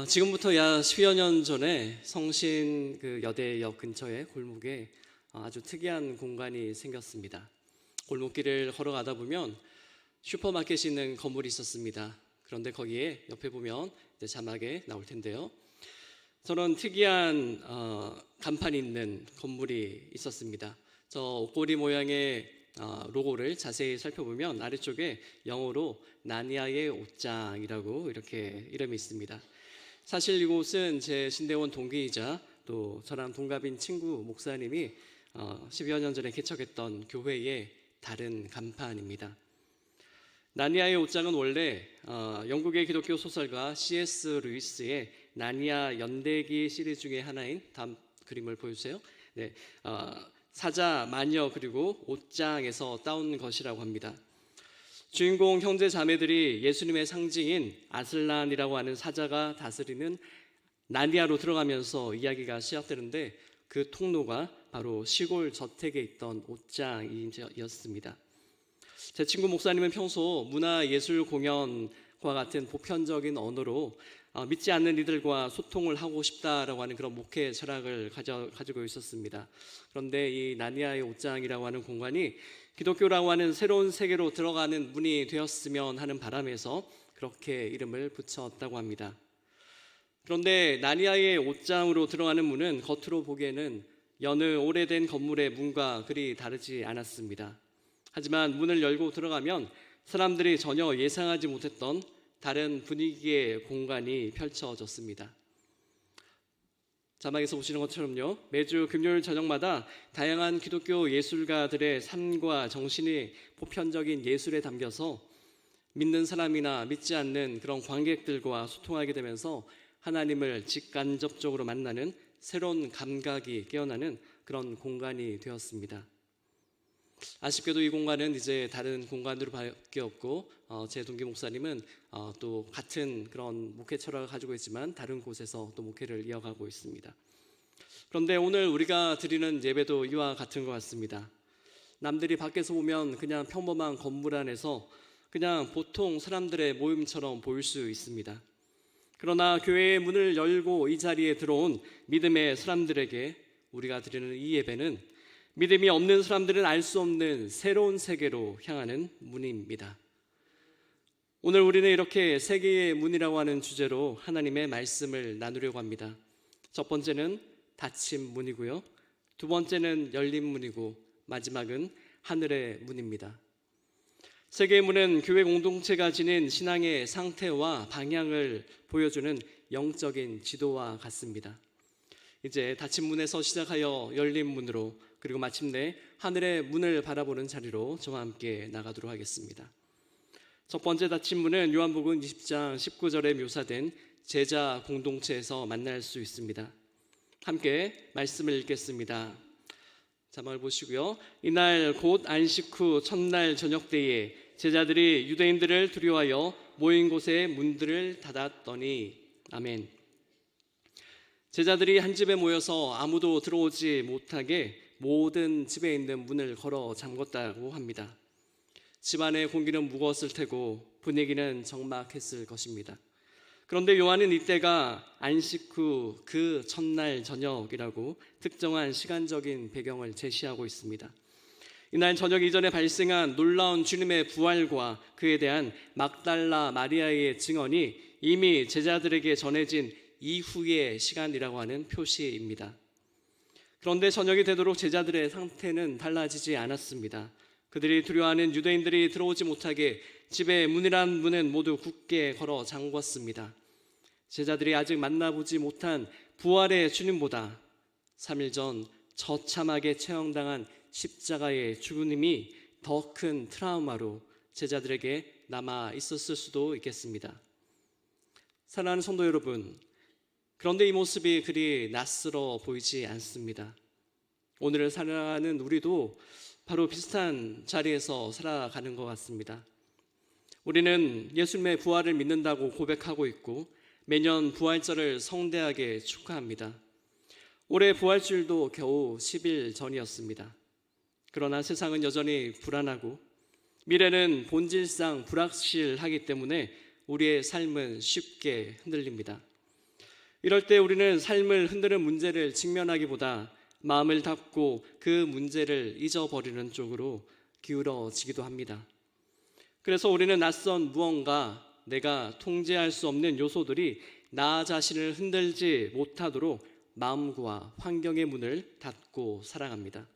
지금부터 약 10여 년 전에 성신 여대역 근처의 골목에 아주 특이한 공간이 생겼습니다. 골목길을 걸어가다 보면 슈퍼마켓이 있는 건물이 있었습니다. 그런데 거기에 옆에 보면 자막에 나올 텐데요. 저런 특이한 간판이 있는 건물이 있었습니다. 저 옷걸이 모양의 로고를 자세히 살펴보면 아래쪽에 영어로 나니아의 옷장이라고 이렇게 이름이 있습니다. 사실 이곳은 제 신대원 동기이자 또 저랑 동갑인 친구 목사님이 10여 년 전에 개척했던 교회의 다른 간판입니다. 나니아의 옷장은 원래 영국의 기독교 소설가 C.S. 루이스의 나니아 연대기 시리즈 중에 하나인, 다음 그림을 보여주세요. 네, 사자, 마녀 그리고 옷장에서 따온 것이라고 합니다. 주인공 형제 자매들이 예수님의 상징인 아슬란이라고 하는 사자가 다스리는 나니아로 들어가면서 이야기가 시작되는데 그 통로가 바로 시골 저택에 있던 옷장이었습니다. 제 친구 목사님은 평소 문화예술 공연과 같은 보편적인 언어로 믿지 않는 이들과 소통을 하고 싶다라고 하는 그런 목회 철학을 가지고 있었습니다. 그런데 이 나니아의 옷장이라고 하는 공간이 기독교라고 하는 새로운 세계로 들어가는 문이 되었으면 하는 바람에서 그렇게 이름을 붙였다고 합니다. 그런데 나니아의 옷장으로 들어가는 문은 겉으로 보기에는 여느 오래된 건물의 문과 그리 다르지 않았습니다. 하지만 문을 열고 들어가면 사람들이 전혀 예상하지 못했던 다른 분위기의 공간이 펼쳐졌습니다. 자막에서 보시는 것처럼요, 매주 금요일 저녁마다 다양한 기독교 예술가들의 삶과 정신이 보편적인 예술에 담겨서 믿는 사람이나 믿지 않는 그런 관객들과 소통하게 되면서 하나님을 직간접적으로 만나는 새로운 감각이 깨어나는 그런 공간이 되었습니다. 아쉽게도 이 공간은 이제 다른 공간으로 바뀌었고 제 동기 목사님은 또 같은 그런 목회 철학을 가지고 있지만 다른 곳에서 또 목회를 이어가고 있습니다. 그런데 오늘 우리가 드리는 예배도 이와 같은 것 같습니다. 남들이 밖에서 보면 그냥 평범한 건물 안에서 그냥 보통 사람들의 모임처럼 보일 수 있습니다. 그러나 교회의 문을 열고 이 자리에 들어온 믿음의 사람들에게 우리가 드리는 이 예배는 믿음이 없는 사람들은 알 수 없는 새로운 세계로 향하는 문입니다. 오늘 우리는 이렇게 세계의 문이라고 하는 주제로 하나님의 말씀을 나누려고 합니다. 첫 번째는 닫힌 문이고요, 두 번째는 열린 문이고 마지막은 하늘의 문입니다. 세계의 문은 교회 공동체가 지닌 신앙의 상태와 방향을 보여주는 영적인 지도와 같습니다. 이제 닫힌 문에서 시작하여 열린 문으로 그리고 마침내 하늘의 문을 바라보는 자리로 저와 함께 나가도록 하겠습니다. 첫 번째 닫힌 문은 요한복음 20장 19절에 묘사된 제자 공동체에서 만날 수 있습니다. 함께 말씀을 읽겠습니다. 자막을 보시고요. 이날 곧 안식 후 첫날 저녁 때에 제자들이 유대인들을 두려워하여 모인 곳에 문들을 닫았더니. 아멘. 제자들이 한 집에 모여서 아무도 들어오지 못하게 모든 집에 있는 문을 걸어 잠궜다고 합니다. 집안의 공기는 무거웠을 테고 분위기는 적막했을 것입니다. 그런데 요한은 이때가 안식 후 그 첫날 저녁이라고 특정한 시간적인 배경을 제시하고 있습니다. 이날 저녁 이전에 발생한 놀라운 주님의 부활과 그에 대한 막달라 마리아의 증언이 이미 제자들에게 전해진 이후의 시간이라고 하는 표시입니다. 그런데 저녁이 되도록 제자들의 상태는 달라지지 않았습니다. 그들이 두려워하는 유대인들이 들어오지 못하게 집의 문이란 문은 모두 굳게 걸어 잠궜습니다. 제자들이 아직 만나보지 못한 부활의 주님보다 3일 전 처참하게 처형당한 십자가의 죽음이 더 큰 트라우마로 제자들에게 남아 있었을 수도 있겠습니다. 사랑하는 성도 여러분, 그런데 이 모습이 그리 낯설어 보이지 않습니다. 오늘을 살아가는 우리도 바로 비슷한 자리에서 살아가는 것 같습니다. 우리는 예수님의 부활을 믿는다고 고백하고 있고 매년 부활절을 성대하게 축하합니다. 올해 부활주일도 겨우 10일 전이었습니다. 그러나 세상은 여전히 불안하고 미래는 본질상 불확실하기 때문에 우리의 삶은 쉽게 흔들립니다. 이럴 때 우리는 삶을 흔드는 문제를 직면하기보다 마음을 닫고 그 문제를 잊어버리는 쪽으로 기울어지기도 합니다. 그래서 우리는 낯선 무언가, 내가 통제할 수 없는 요소들이 나 자신을 흔들지 못하도록 마음과 환경의 문을 닫고 살아갑니다.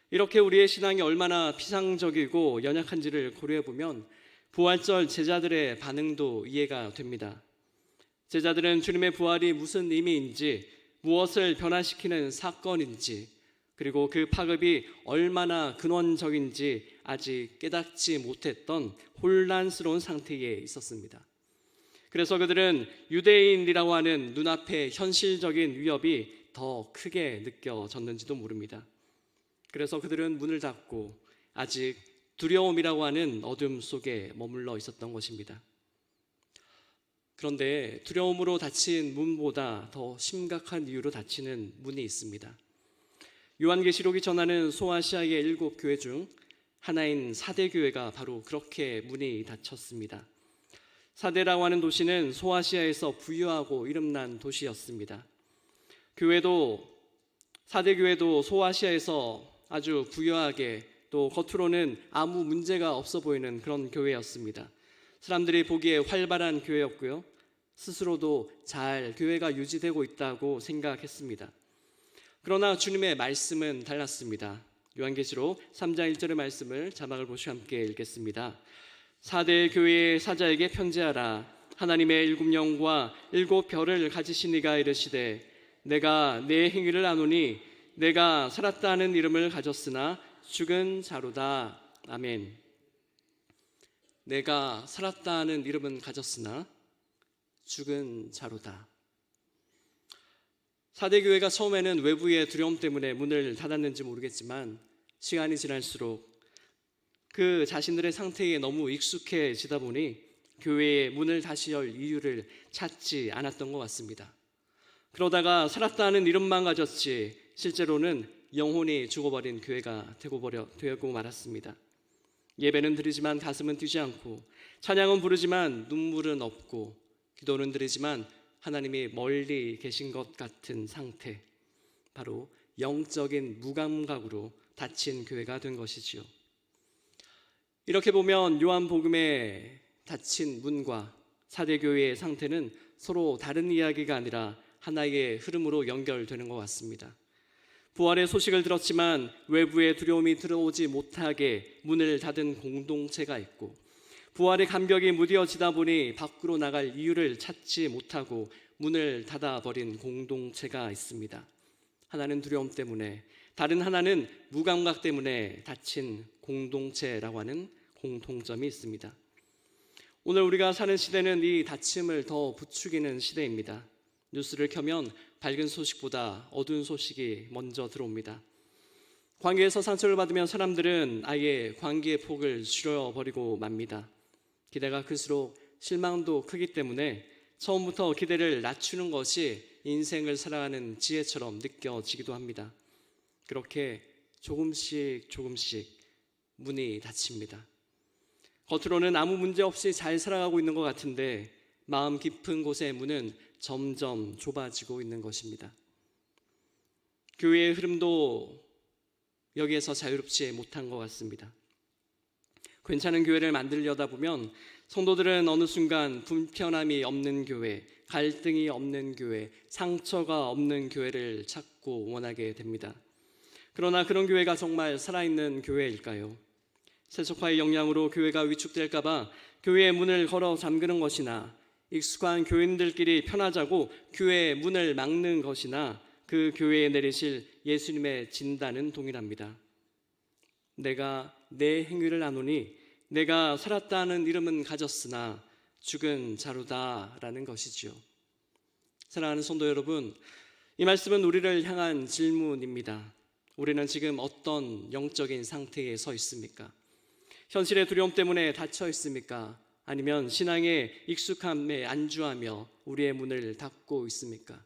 이렇게 우리의 신앙이 얼마나 피상적이고 연약한지를 고려해 보면 부활절 제자들의 반응도 이해가 됩니다. 제자들은 주님의 부활이 무슨 의미인지, 무엇을 변화시키는 사건인지, 그리고 그 파급이 얼마나 근원적인지 아직 깨닫지 못했던 혼란스러운 상태에 있었습니다. 그래서 그들은 유대인이라고 하는 눈앞의 현실적인 위협이 더 크게 느껴졌는지도 모릅니다. 그래서 그들은 문을 닫고 아직 두려움이라고 하는 어둠 속에 머물러 있었던 것입니다. 그런데 두려움으로 닫힌 문보다 더 심각한 이유로 닫히는 문이 있습니다. 요한계시록이 전하는 소아시아의 7교회 중 하나인 사대교회가 바로 그렇게 문이 닫혔습니다. 사대라고 하는 도시는 소아시아에서 부유하고 이름난 도시였습니다. 사대교회도 소아시아에서 아주 부유하게, 또 겉으로는 아무 문제가 없어 보이는 그런 교회였습니다. 사람들이 보기에 활발한 교회였고요, 스스로도 잘 교회가 유지되고 있다고 생각했습니다. 그러나 주님의 말씀은 달랐습니다. 요한계시록 3장 1절의 말씀을 자막을 보시고 함께 읽겠습니다. 사대 교회의 사자에게 편지하라. 하나님의 7영과 7별을 가지신 이가 이르시되 내가 내 행위를 아노니 내가 살았다 하는 이름을 가졌으나 죽은 자로다. 아멘. 내가 살았다 하는 이름은 가졌으나 죽은 자로다. 사대교회가 처음에는 외부의 두려움 때문에 문을 닫았는지 모르겠지만 시간이 지날수록 그 자신들의 상태에 너무 익숙해지다 보니 교회의 문을 다시 열 이유를 찾지 않았던 것 같습니다. 그러다가 살았다 하는 이름만 가졌지 실제로는 영혼이 죽어버린 교회가 되고 말았습니다. 예배는 드리지만 가슴은 뛰지 않고, 찬양은 부르지만 눈물은 없고, 기도는 드리지만 하나님이 멀리 계신 것 같은 상태, 바로 영적인 무감각으로 닫힌 교회가 된 것이지요. 이렇게 보면 요한복음에 닫힌 문과 사대교회의 상태는 서로 다른 이야기가 아니라 하나의 흐름으로 연결되는 것 같습니다. 부활의 소식을 들었지만 외부의 두려움이 들어오지 못하게 문을 닫은 공동체가 있고, 부활의 감격이 무뎌지다 보니 밖으로 나갈 이유를 찾지 못하고 문을 닫아버린 공동체가 있습니다. 하나는 두려움 때문에, 다른 하나는 무감각 때문에 닫힌 공동체라고 하는 공통점이 있습니다. 오늘 우리가 사는 시대는 이 닫힘을 더 부추기는 시대입니다. 뉴스를 켜면 밝은 소식보다 어두운 소식이 먼저 들어옵니다. 관계에서 상처를 받으면 사람들은 아예 관계의 폭을 줄여버리고 맙니다. 기대가 클수록 실망도 크기 때문에 처음부터 기대를 낮추는 것이 인생을 살아가는 지혜처럼 느껴지기도 합니다. 그렇게 조금씩 문이 닫힙니다. 겉으로는 아무 문제 없이 잘 살아가고 있는 것 같은데 마음 깊은 곳의 문은 점점 좁아지고 있는 것입니다. 교회의 흐름도 여기에서 자유롭지 못한 것 같습니다. 괜찮은 교회를 만들려다 보면 성도들은 어느 순간 불편함이 없는 교회, 갈등이 없는 교회, 상처가 없는 교회를 찾고 원하게 됩니다. 그러나 그런 교회가 정말 살아있는 교회일까요? 세속화의 영향으로 교회가 위축될까 봐 교회의 문을 걸어 잠그는 것이나, 익숙한 교인들끼리 편하자고 교회의 문을 막는 것이나 그 교회에 내리실 예수님의 진단은 동일합니다. 내가 내 행위를 아노니 내가 살았다는 이름은 가졌으나 죽은 자로다라는 것이지요. 사랑하는 성도 여러분, 이 말씀은 우리를 향한 질문입니다. 우리는 지금 어떤 영적인 상태에 서 있습니까? 현실의 두려움 때문에 닫혀 있습니까? 아니면 신앙의 익숙함에 안주하며 우리의 문을 닫고 있습니까?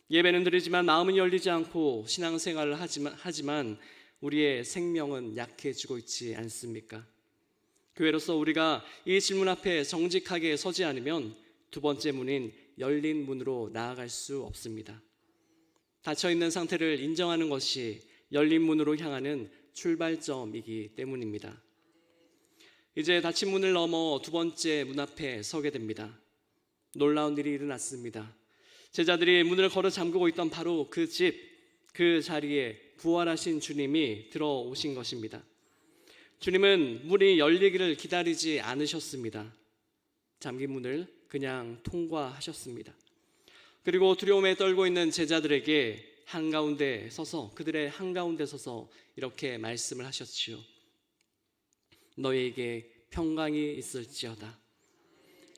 예배는 드리지만 마음은 열리지 않고 신앙생활을 하지만 우리의 생명은 약해지고 있지 않습니까? 교회로서 우리가 이 질문 앞에 정직하게 서지 않으면 두 번째 문인 열린 문으로 나아갈 수 없습니다. 닫혀 있는 상태를 인정하는 것이 열린 문으로 향하는 출발점이기 때문입니다. 이제 닫힌 문을 넘어 두 번째 문 앞에 서게 됩니다. 놀라운 일이 일어났습니다. 제자들이 문을 걸어 잠그고 있던 바로 그 집, 그 자리에 부활하신 주님이 들어오신 것입니다. 주님은 문이 열리기를 기다리지 않으셨습니다. 잠긴 문을 그냥 통과하셨습니다. 그리고 두려움에 떨고 있는 제자들에게 한가운데 서서, 그들의 한가운데 서서 이렇게 말씀을 하셨지요. 너희에게 평강이 있을지어다.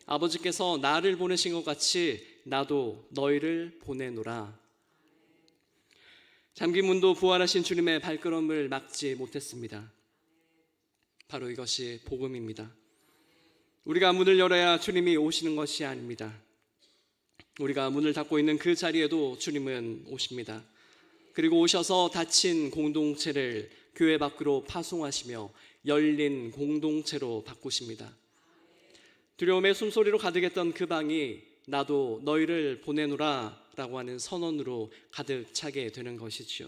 아버지께서 나를 보내신 것 같이 나도 너희를 보내노라. 잠긴 문도 부활하신 주님의 발걸음을 막지 못했습니다. 바로 이것이 복음입니다. 우리가 문을 열어야 주님이 오시는 것이 아닙니다. 우리가 문을 닫고 있는 그 자리에도 주님은 오십니다. 그리고 오셔서 닫힌 공동체를 교회 밖으로 파송하시며 열린 공동체로 바꾸십니다. 두려움의 숨소리로 가득했던 그 방이 나도 너희를 보내노라 라고 하는 선언으로 가득 차게 되는 것이지요.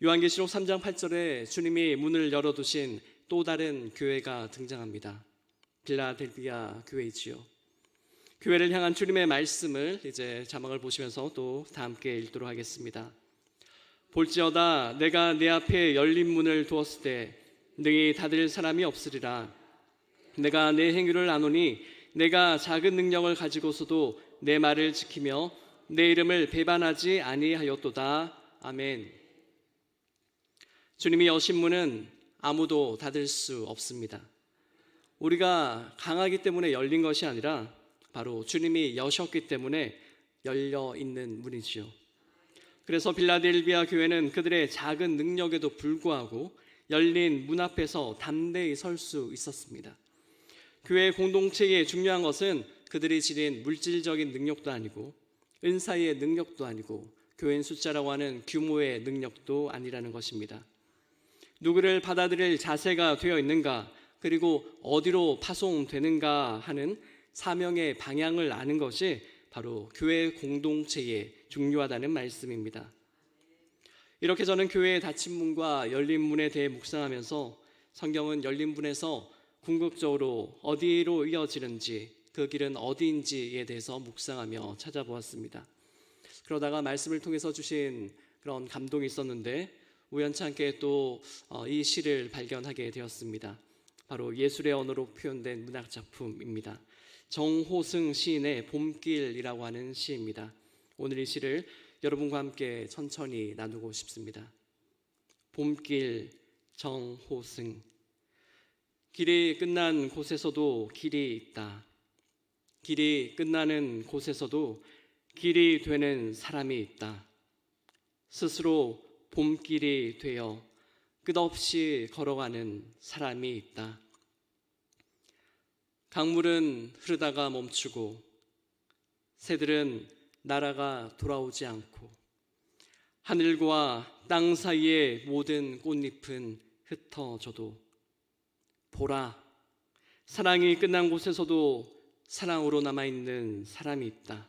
요한계시록 3장 8절에 주님이 문을 열어두신 또 다른 교회가 등장합니다. 빌라델비아 교회이지요. 교회를 향한 주님의 말씀을 이제 자막을 보시면서 또 다 함께 읽도록 하겠습니다. 볼지어다 내가 내 앞에 열린 문을 두었을 때 능히 닫을 사람이 없으리라. 내가 내 행위를 아노니 내가 작은 능력을 가지고서도 내 말을 지키며 내 이름을 배반하지 아니하였도다. 아멘. 주님이 여신 문은 아무도 닫을 수 없습니다. 우리가 강하기 때문에 열린 것이 아니라 바로 주님이 여셨기 때문에 열려 있는 문이지요. 그래서 빌라델비아 교회는 그들의 작은 능력에도 불구하고 열린 문 앞에서 담대히 설 수 있었습니다. 교회 공동체의 중요한 것은 그들이 지닌 물질적인 능력도 아니고 은사의 능력도 아니고 교인 숫자라고 하는 규모의 능력도 아니라는 것입니다. 누구를 받아들일 자세가 되어 있는가, 그리고 어디로 파송되는가 하는 사명의 방향을 아는 것이 바로 교회 공동체에 중요하다는 말씀입니다. 이렇게 저는 교회의 닫힌 문과 열린 문에 대해 묵상하면서 성경은 열린 문에서 궁극적으로 어디로 이어지는지, 그 길은 어디인지에 대해서 묵상하며 찾아보았습니다. 그러다가 말씀을 통해서 주신 그런 감동이 있었는데 우연찮게 또 이 시를 발견하게 되었습니다. 바로 예술의 언어로 표현된 문학 작품입니다. 정호승 시인의 봄길이라고 하는 시입니다. 오늘 이 시를 여러분과 함께 천천히 나누고 싶습니다. 봄길, 정호승. 길이 끝난 곳에서도 길이 있다. 길이 끝나는 곳에서도 길이 되는 사람이 있다. 스스로 봄길이 되어 끝없이 걸어가는 사람이 있다. 강물은 흐르다가 멈추고 새들은 날아가 돌아오지 않고 하늘과 땅 사이의 모든 꽃잎은 흩어져도 보라, 사랑이 끝난 곳에서도 사랑으로 남아있는 사람이 있다.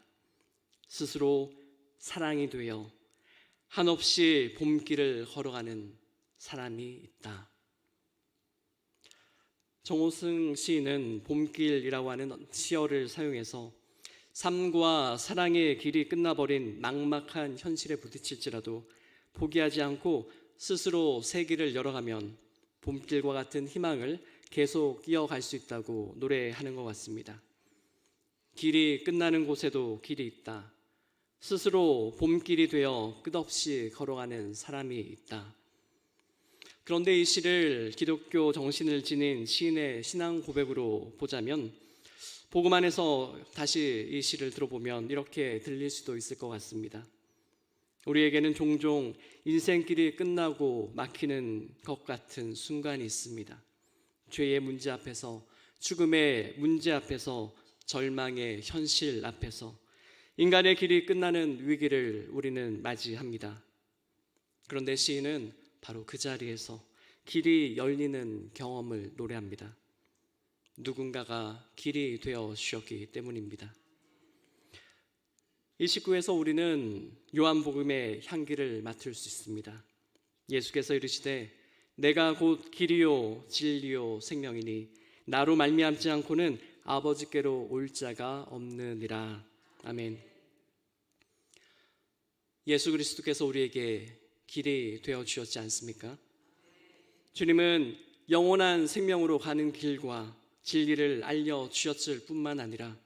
스스로 사랑이 되어 한없이 봄길을 걸어가는 사람이 있다. 정호승 시인은 봄길이라고 하는 시어를 사용해서 삶과 사랑의 길이 끝나버린 막막한 현실에 부딪힐지라도 포기하지 않고 스스로 새 길을 열어가면 봄길과 같은 희망을 계속 이어갈 수 있다고 노래하는 것 같습니다. 길이 끝나는 곳에도 길이 있다. 스스로 봄길이 되어 끝없이 걸어가는 사람이 있다. 그런데 이 시를 기독교 정신을 지닌 시인의 신앙 고백으로 보자면 복음 안에서 다시 이 시를 들어보면 이렇게 들릴 수도 있을 것 같습니다. 우리에게는 종종 인생길이 끝나고 막히는 것 같은 순간이 있습니다. 죄의 문제 앞에서, 죽음의 문제 앞에서, 절망의 현실 앞에서 인간의 길이 끝나는 위기를 우리는 맞이합니다. 그런데 시인은 바로 그 자리에서 길이 열리는 경험을 노래합니다. 누군가가 길이 되어 주셨기 때문입니다. 이 19에서 우리는 요한복음의 향기를 맡을 수 있습니다. 예수께서 이르시되 내가 곧 길이요 진리요 생명이니 나로 말미암지 않고는 아버지께로 올 자가 없느니라. 아멘. 예수 그리스도께서 우리에게 길이 되어 주셨지 않습니까? 주님은 영원한 생명으로 가는 길과 진리를 알려주셨을 뿐만 아니라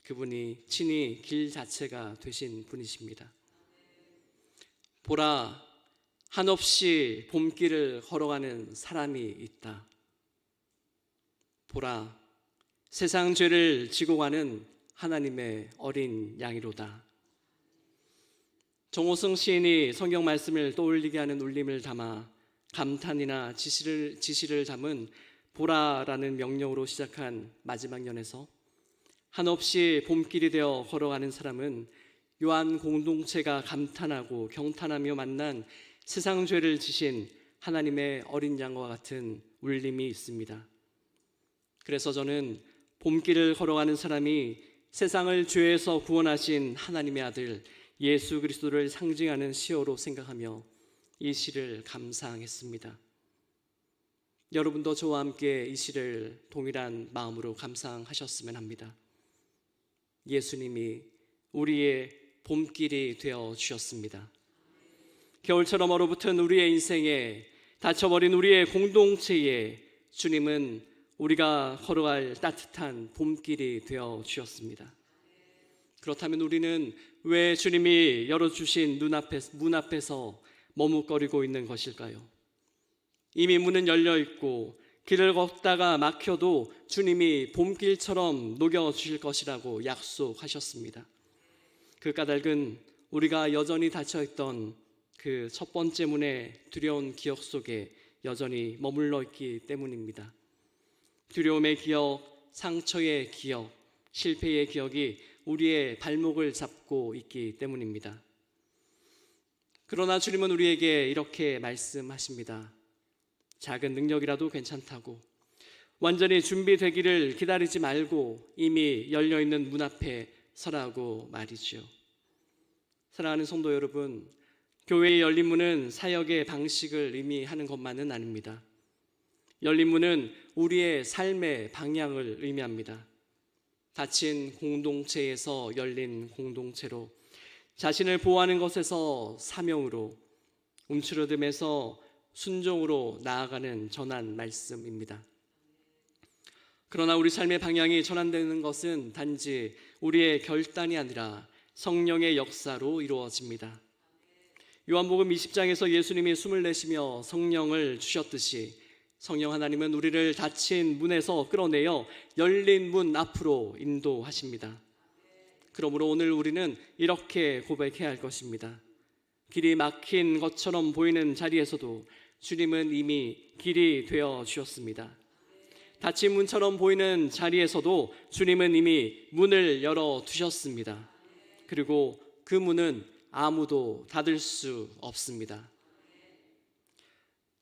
그분이 친히 길 자체가 되신 분이십니다. 보라, 한없이 봄길을 걸어가는 사람이 있다. 보라, 세상 죄를 지고 가는 하나님의 어린 양이로다. 정호승 시인이 성경 말씀을 떠올리게 하는 울림을 담아 감탄이나 지시를 담은 보라라는 명령으로 시작한 마지막 연에서 한없이 봄길이 되어 걸어가는 사람은 요한 공동체가 감탄하고 경탄하며 만난 세상 죄를 지신 하나님의 어린 양과 같은 울림이 있습니다. 그래서 저는 봄길을 걸어가는 사람이 세상을 죄에서 구원하신 하나님의 아들 예수 그리스도를 상징하는 시어로 생각하며 이 시를 감상했습니다. 여러분도 저와 함께 이 시를 동일한 마음으로 감상하셨으면 합니다. 예수님이 우리의 봄길이 되어 주셨습니다. 겨울처럼 얼어붙은 우리의 인생에, 닫혀버린 우리의 공동체에 주님은 우리가 걸어갈 따뜻한 봄길이 되어 주셨습니다. 그렇다면 우리는 왜 주님이 열어주신 문 앞에서 머뭇거리고 있는 것일까요? 이미 문은 열려 있고 길을 걷다가 막혀도 주님이 봄길처럼 녹여주실 것이라고 약속하셨습니다. 그 까닭은 우리가 여전히 닫혀있던 그 첫 번째 문의 두려운 기억 속에 여전히 머물러 있기 때문입니다. 두려움의 기억, 상처의 기억, 실패의 기억이 우리의 발목을 잡고 있기 때문입니다. 그러나 주님은 우리에게 이렇게 말씀하십니다. 작은 능력이라도 괜찮다고, 완전히 준비되기를 기다리지 말고 이미 열려있는 문 앞에 서라고 말이죠. 사랑하는 성도 여러분, 교회의 열린 문은 사역의 방식을 의미하는 것만은 아닙니다. 열린 문은 우리의 삶의 방향을 의미합니다. 닫힌 공동체에서 열린 공동체로, 자신을 보호하는 것에서 사명으로, 움츠러듦에서 순종으로 나아가는 전한 말씀입니다. 그러나 우리 삶의 방향이 전환되는 것은 단지 우리의 결단이 아니라 성령의 역사로 이루어집니다. 요한복음 20장에서 예수님이 숨을 내쉬며 성령을 주셨듯이 성령 하나님은 우리를 닫힌 문에서 끌어내어 열린 문 앞으로 인도하십니다. 그러므로 오늘 우리는 이렇게 고백해야 할 것입니다. 길이 막힌 것처럼 보이는 자리에서도 주님은 이미 길이 되어 주셨습니다. 닫힌 문처럼 보이는 자리에서도 주님은 이미 문을 열어 두셨습니다. 그리고 그 문은 아무도 닫을 수 없습니다.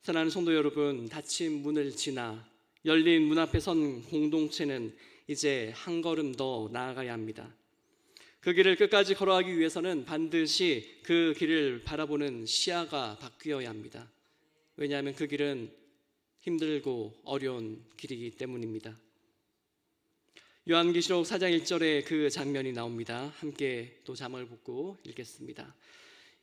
사랑하는 성도 여러분, 닫힌 문을 지나 열린 문 앞에 선 공동체는 이제 한 걸음 더 나아가야 합니다. 그 길을 끝까지 걸어가기 위해서는 반드시 그 길을 바라보는 시야가 바뀌어야 합니다. 왜냐하면 그 길은 힘들고 어려운 길이기 때문입니다. 요한계시록 4장 1절에 그 장면이 나옵니다. 함께 또 잠을 벗고 읽겠습니다.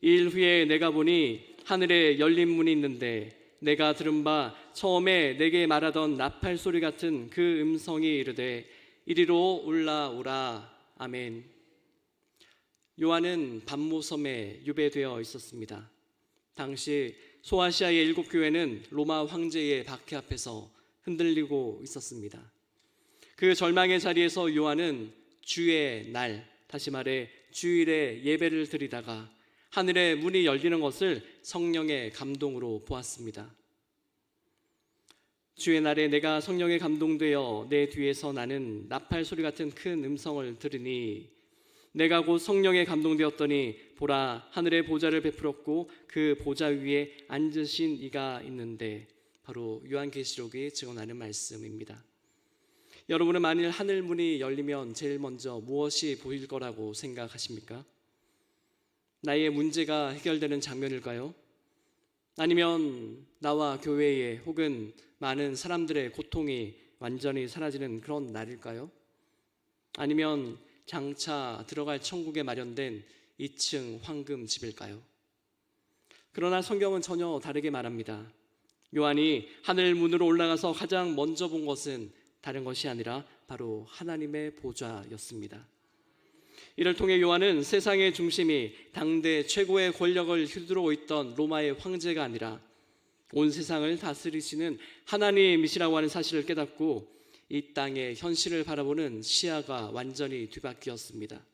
일 후에 내가 보니 하늘에 열린 문이 있는데 내가 들은 바 처음에 내게 말하던 나팔 소리 같은 그 음성이 이르되 이리로 올라오라. 아멘. 요한은 밤모섬에 유배되어 있었습니다. 당시 소아시아의 7교회는 로마 황제의 박해 앞에서 흔들리고 있었습니다. 그 절망의 자리에서 요한은 주의 날, 다시 말해 주일에 예배를 드리다가 하늘의 문이 열리는 것을 성령의 감동으로 보았습니다. 주의 날에 내가 성령에 감동되어 내 뒤에서 나는 나팔 소리 같은 큰 음성을 들으니 내가 곧 성령에 감동되었더니 보라, 하늘의 보좌를 베풀었고 그 보좌 위에 앉으신 이가 있는데, 바로 요한계시록이 증언하는 말씀입니다. 여러분은 만일 하늘 문이 열리면 제일 먼저 무엇이 보일 거라고 생각하십니까? 나의 문제가 해결되는 장면일까요? 아니면 나와 교회에 혹은 많은 사람들의 고통이 완전히 사라지는 그런 날일까요? 아니면 장차 들어갈 천국에 마련된 2층 황금집일까요? 그러나 성경은 전혀 다르게 말합니다. 요한이 하늘 문으로 올라가서 가장 먼저 본 것은 다른 것이 아니라 바로 하나님의 보좌였습니다. 이를 통해 요한은 세상의 중심이 당대 최고의 권력을 휘두르고 있던 로마의 황제가 아니라 온 세상을 다스리시는 하나님이시라고 하는 사실을 깨닫고 이 땅의 현실을 바라보는 시야가 완전히 뒤바뀌었습니다.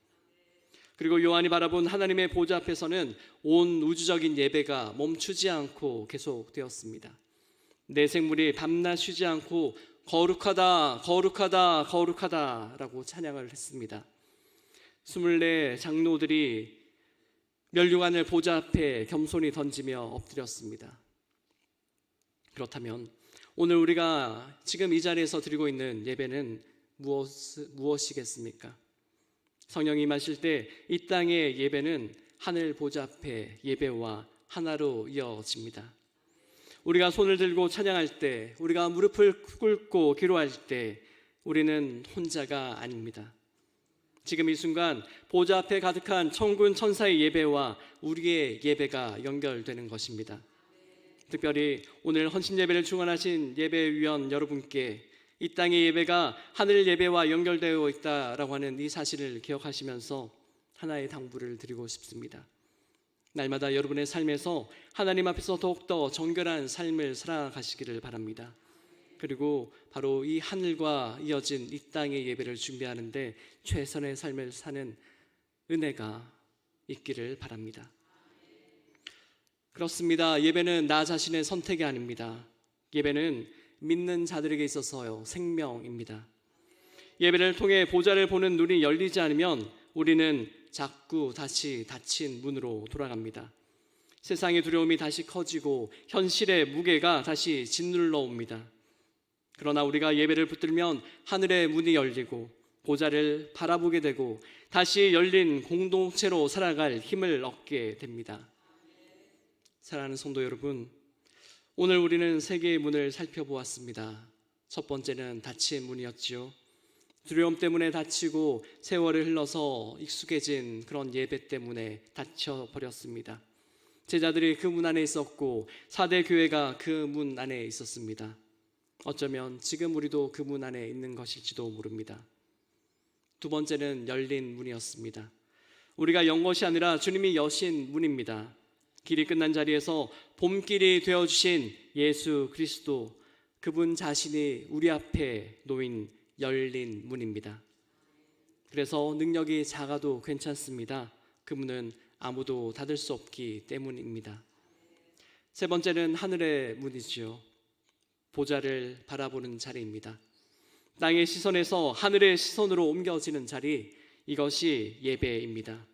그리고 요한이 바라본 하나님의 보좌 앞에서는 온 우주적인 예배가 멈추지 않고 계속되었습니다. 내 생물이 밤낮 쉬지 않고 거룩하다, 거룩하다, 거룩하다 라고 찬양을 했습니다. 24 장로들이 면류관을 보좌 앞에 겸손히 던지며 엎드렸습니다. 그렇다면 오늘 우리가 지금 이 자리에서 드리고 있는 예배는 무엇이겠습니까? 성령이 임하실 때 이 땅의 예배는 하늘 보좌 앞에 예배와 하나로 이어집니다. 우리가 손을 들고 찬양할 때, 우리가 무릎을 꿇고 기도할 때 우리는 혼자가 아닙니다. 지금 이 순간 보좌 앞에 가득한 천군 천사의 예배와 우리의 예배가 연결되는 것입니다. 특별히 오늘 헌신 예배를 중원하신 예배위원 여러분께 이 땅의 예배가 하늘 예배와 연결되어 있다라고 하는 이 사실을 기억하시면서 하나의 당부를 드리고 싶습니다. 날마다 여러분의 삶에서 하나님 앞에서 더욱더 정결한 삶을 살아가시기를 바랍니다. 그리고 바로 이 하늘과 이어진 이 땅의 예배를 준비하는데 최선의 삶을 사는 은혜가 있기를 바랍니다. 그렇습니다. 예배는 나 자신의 선택이 아닙니다. 예배는 믿는 자들에게 있어서요 생명입니다. 예배를 통해 보좌를 보는 눈이 열리지 않으면 우리는 자꾸 다시 닫힌 문으로 돌아갑니다. 세상의 두려움이 다시 커지고 현실의 무게가 다시 짓눌러 옵니다. 그러나 우리가 예배를 붙들면 하늘의 문이 열리고 보좌를 바라보게 되고 다시 열린 공동체로 살아갈 힘을 얻게 됩니다. 사랑하는 성도 여러분, 오늘 우리는 세 개의 문을 살펴보았습니다. 첫 번째는 닫힌 문이었지요. 두려움 때문에 닫히고 세월을 흘러서 익숙해진 그런 예배 때문에 닫혀버렸습니다. 제자들이 그 문 안에 있었고 4대 교회가 그 문 안에 있었습니다. 어쩌면 지금 우리도 그 문 안에 있는 것일지도 모릅니다. 두 번째는 열린 문이었습니다. 우리가 연 것이 아니라 주님이 여신 문입니다. 길이 끝난 자리에서 봄길이 되어주신 예수 그리스도, 그분 자신이 우리 앞에 놓인 열린 문입니다. 그래서 능력이 작아도 괜찮습니다. 그 문은 아무도 닫을 수 없기 때문입니다. 세 번째는 하늘의 문이지요. 보좌를 바라보는 자리입니다. 땅의 시선에서 하늘의 시선으로 옮겨지는 자리, 이것이 예배입니다.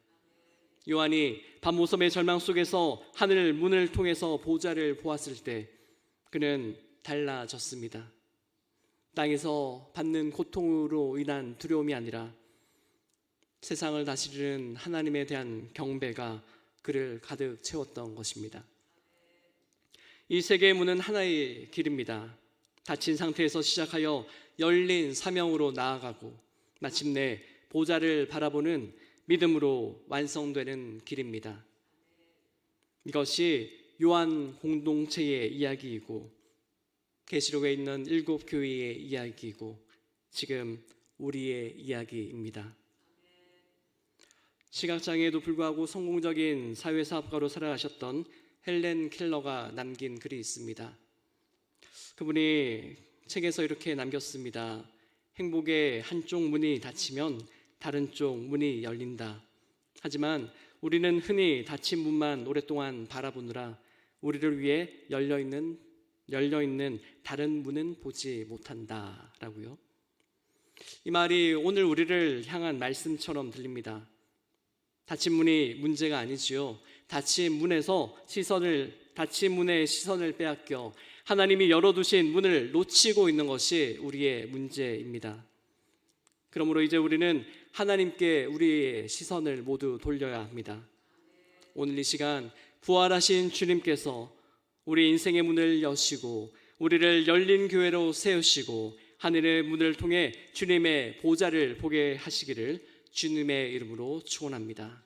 요한이 밤모섬의 절망 속에서 하늘 문을 통해서 보좌를 보았을 때 그는 달라졌습니다. 땅에서 받는 고통으로 인한 두려움이 아니라 세상을 다스리는 하나님에 대한 경배가 그를 가득 채웠던 것입니다. 이 세 개의 문은 하나의 길입니다. 닫힌 상태에서 시작하여 열린 사명으로 나아가고 마침내 보좌를 바라보는 믿음으로 완성되는 길입니다. 이것이 요한 공동체의 이야기이고 계시록에 있는 7 교회의 이야기이고 지금 우리의 이야기입니다. 시각장애에도 불구하고 성공적인 사회사업가로 살아가셨던 헬렌 켈러가 남긴 글이 있습니다. 그분이 책에서 이렇게 남겼습니다. 행복의 한쪽 문이 닫히면 다른 쪽 문이 열린다. 하지만 우리는 흔히 닫힌 문만 오랫동안 바라보느라 우리를 위해 열려있는 다른 문은 보지 못한다 라고요. 이 말이 오늘 우리를 향한 말씀처럼 들립니다. 닫힌 문이 문제가 아니지요. 닫힌 문의 시선을 빼앗겨 하나님이 열어두신 문을 놓치고 있는 것이 우리의 문제입니다. 그러므로 이제 우리는 하나님께 우리의 시선을 모두 돌려야 합니다. 오늘 이 시간 부활하신 주님께서 우리 인생의 문을 여시고 우리를 열린 교회로 세우시고 하늘의 문을 통해 주님의 보좌를 보게 하시기를 주님의 이름으로 축원합니다.